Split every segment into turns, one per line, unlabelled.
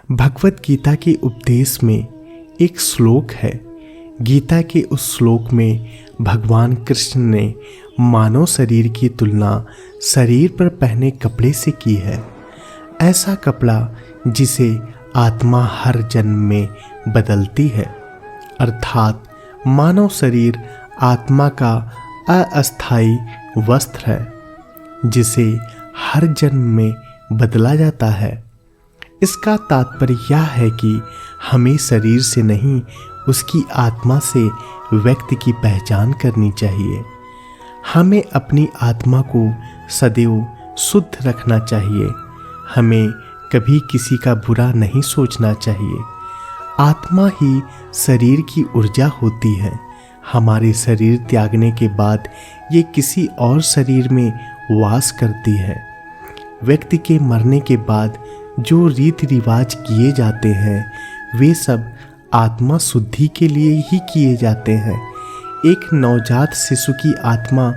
भगवत गीता के उपदेश में एक श्लोक है। गीता के उस श्लोक में भगवान कृष्ण ने मानव शरीर की तुलना शरीर पर पहने कपड़े से की है। ऐसा कपड़ा जिसे आत्मा हर जन्म में बदलती है, अर्थात मानव शरीर आत्मा का अस्थायी वस्त्र है जिसे हर जन्म में बदला जाता है। इसका तात्पर्य यह है कि हमें शरीर से नहीं, उसकी आत्मा से व्यक्ति की पहचान करनी चाहिए। हमें अपनी आत्मा को सदैव शुद्ध रखना चाहिए। हमें कभी किसी का बुरा नहीं सोचना चाहिए। आत्मा ही शरीर की ऊर्जा होती है। हमारे शरीर त्यागने के बाद ये किसी और शरीर में वास करती है। व्यक्ति के मरने के बाद जो रीति रिवाज किए जाते हैं वे सब आत्मा शुद्धि के लिए ही किए जाते हैं। एक नवजात शिशु की आत्मा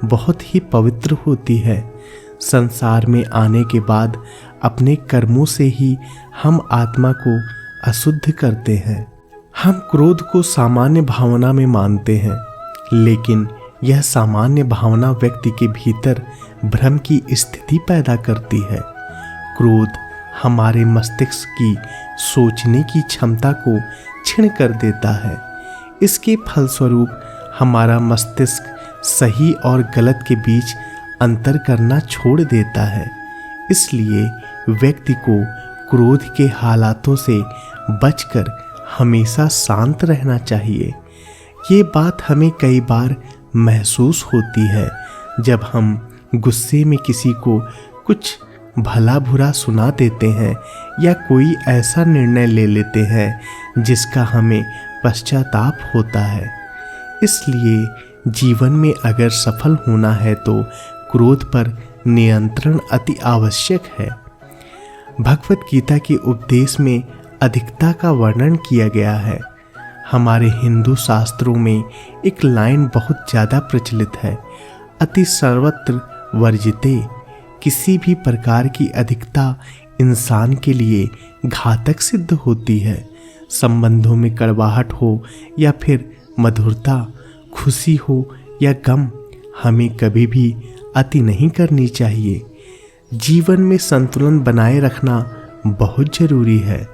बहुत ही पवित्र होती है। संसार में आने के बाद अपने कर्मों से ही हम आत्मा को अशुद्ध करते हैं। हम क्रोध को सामान्य भावना में मानते हैं, लेकिन यह सामान्य भावना व्यक्ति के भीतर भ्रम की स्थिति पैदा करती है। क्रोध हमारे मस्तिष्क की सोचने की क्षमता को क्षीण कर देता है। इसके फलस्वरूप हमारा मस्तिष्क सही और गलत के बीच अंतर करना छोड़ देता है। इसलिए व्यक्ति को क्रोध के हालातों से बचकर हमेशा शांत रहना चाहिए। ये बात हमें कई बार महसूस होती है जब हम गुस्से में किसी को कुछ भला बुरा सुना देते हैं या कोई ऐसा निर्णय ले लेते हैं जिसका हमें पश्चाताप होता है। इसलिए जीवन में अगर सफल होना है तो क्रोध पर नियंत्रण अति आवश्यक है। भगवत गीता के उपदेश में अधिकता का वर्णन किया गया है। हमारे हिंदू शास्त्रों में एक लाइन बहुत ज़्यादा प्रचलित है, अति सर्वत्र वर्जिते। किसी भी प्रकार की अधिकता इंसान के लिए घातक सिद्ध होती है। संबंधों में कड़वाहट हो या फिर मधुरता, खुशी हो या गम, हमें कभी भी अति नहीं करनी चाहिए। जीवन में संतुलन बनाए रखना बहुत जरूरी है।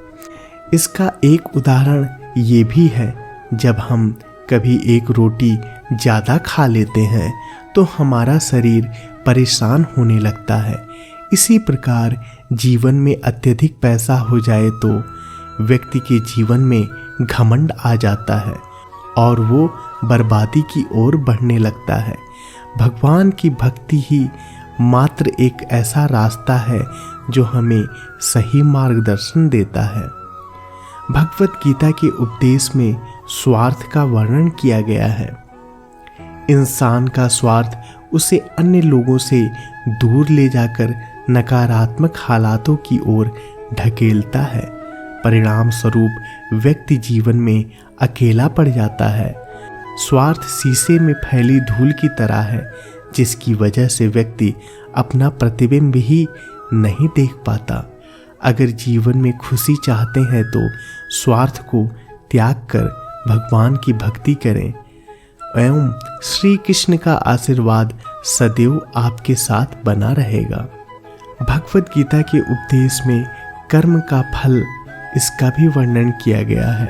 इसका एक उदाहरण ये भी है, जब हम कभी एक रोटी ज़्यादा खा लेते हैं तो हमारा शरीर परेशान होने लगता है। इसी प्रकार जीवन में अत्यधिक पैसा हो जाए तो व्यक्ति के जीवन में घमंड आ जाता है और वो बर्बादी की ओर बढ़ने लगता है। भगवान की भक्ति ही मात्र एक ऐसा रास्ता है जो हमें सही मार्गदर्शन देता है। भगवत गीता के उपदेश में स्वार्थ का वर्णन किया गया है। इंसान का स्वार्थ उसे अन्य लोगों से दूर ले जाकर नकारात्मक हालातों की ओर ढकेलता है। परिणाम स्वरूप व्यक्ति जीवन में अकेला पड़ जाता है। स्वार्थ शीशे में फैली धूल की तरह है, जिसकी वजह से व्यक्ति अपना प्रतिबिंब ही नहीं देख पाता। अगर जीवन में खुशी चाहते हैं तो स्वार्थ को त्याग कर भगवान की भक्ति करें। एवं श्री कृष्ण का आशीर्वाद सदैव आपके साथ बना रहेगा। भगवत गीता के उपदेश में कर्म का फल, इसका भी वर्णन किया गया है।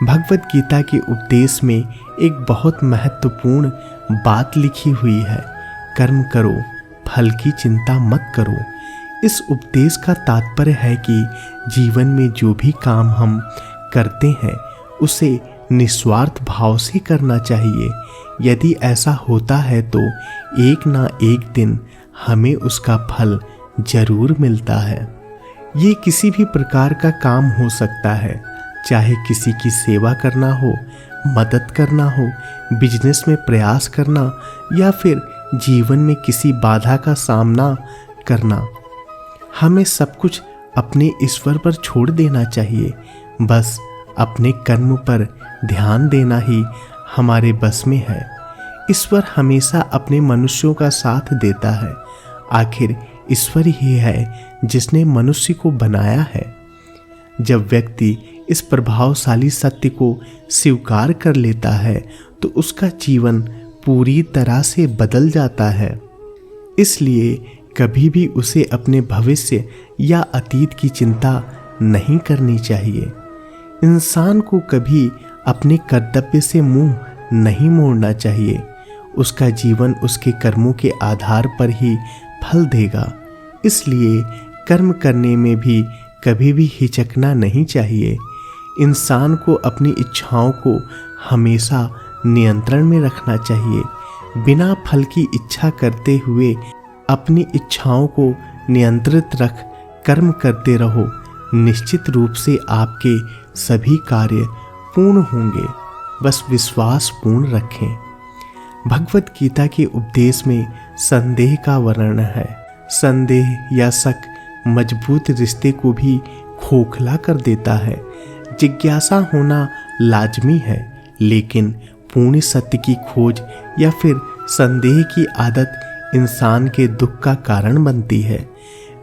भगवत गीता के उपदेश में एक बहुत महत्वपूर्ण बात लिखी हुई है, कर्म करो, फल की चिंता मत करो। इस उपदेश का तात्पर्य है कि जीवन में जो भी काम हम करते हैं उसे निस्वार्थ भाव से करना चाहिए। यदि ऐसा होता है तो एक ना एक दिन हमें उसका फल जरूर मिलता है। ये किसी भी प्रकार का काम हो सकता है, चाहे किसी की सेवा करना हो, मदद करना हो, बिजनेस में प्रयास करना या फिर जीवन में किसी बाधा का सामना करना। हमें सब कुछ अपने ईश्वर पर छोड़ देना चाहिए। बस अपने कर्म पर ध्यान देना ही हमारे बस में है। ईश्वर हमेशा अपने मनुष्यों का साथ देता है। आखिर ईश्वर ही है जिसने मनुष्य को बनाया है। जब व्यक्ति इस प्रभावशाली सत्य को स्वीकार कर लेता है तो उसका जीवन पूरी तरह से बदल जाता है। इसलिए कभी भी उसे अपने भविष्य या अतीत की चिंता नहीं करनी चाहिए। इंसान को कभी अपने कर्तव्य से मुंह नहीं मोड़ना चाहिए। उसका जीवन उसके कर्मों के आधार पर ही फल देगा। इसलिए कर्म करने में भी कभी भी हिचकना नहीं चाहिए। इंसान को अपनी इच्छाओं को हमेशा नियंत्रण में रखना चाहिए। बिना फल की इच्छा करते हुए अपनी इच्छाओं को नियंत्रित रख कर्म करते रहो। निश्चित रूप से आपके सभी कार्य पूर्ण होंगे। बस विश्वास पूर्ण रखें। भगवत गीता के उपदेश में संदेह का वर्णन है। संदेह या शक मजबूत रिश्ते को भी खोखला कर देता है। जिज्ञासा होना लाजमी है, लेकिन पूर्ण सत्य की खोज या फिर संदेह की आदत इंसान के दुख का कारण बनती है।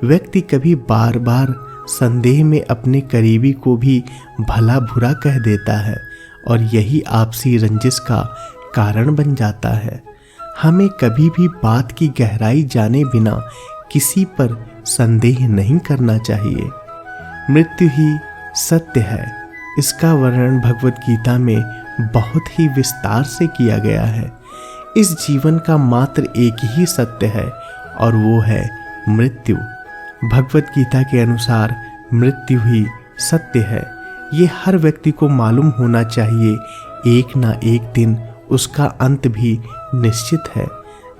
व्यक्ति कभी बार बार संदेह में अपने करीबी को भी भला बुरा कह देता है और यही आपसी रंजिश का कारण बन जाता है। हमें कभी भी बात की गहराई जाने बिना किसी पर संदेह नहीं करना चाहिए। मृत्यु ही सत्य है, इसका वर्णन भगवत गीता में बहुत ही विस्तार से किया गया है। इस जीवन का मात्र एक ही सत्य है और वो है मृत्यु। भगवत गीता के अनुसार मृत्यु ही सत्य है। ये हर व्यक्ति को मालूम होना चाहिए। एक ना एक दिन उसका अंत भी निश्चित है।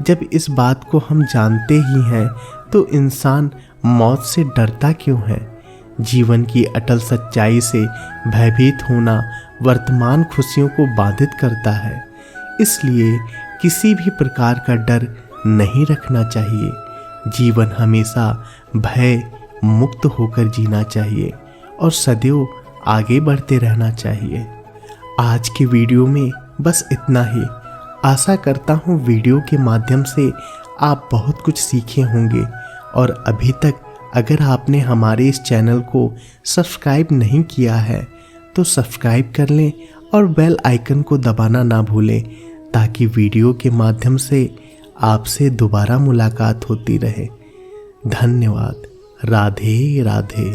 जब इस बात को हम जानते ही हैं तो इंसान मौत से डरता क्यों है? जीवन की अटल सच्चाई से भयभीत होना वर्तमान खुशियों को बाधित करता है। इसलिए किसी भी प्रकार का डर नहीं रखना चाहिए। जीवन हमेशा भय मुक्त होकर जीना चाहिए और सदैव आगे बढ़ते रहना चाहिए। आज के वीडियो में बस इतना ही। आशा करता हूँ वीडियो के माध्यम से आप बहुत कुछ सीखे होंगे और अभी तक अगर आपने हमारे इस चैनल को सब्सक्राइब नहीं किया है तो सब्सक्राइब कर लें और बेल आइकन को दबाना ना भूलें ताकि वीडियो के माध्यम से आपसे दोबारा मुलाकात होती रहे। धन्यवाद। राधे राधे।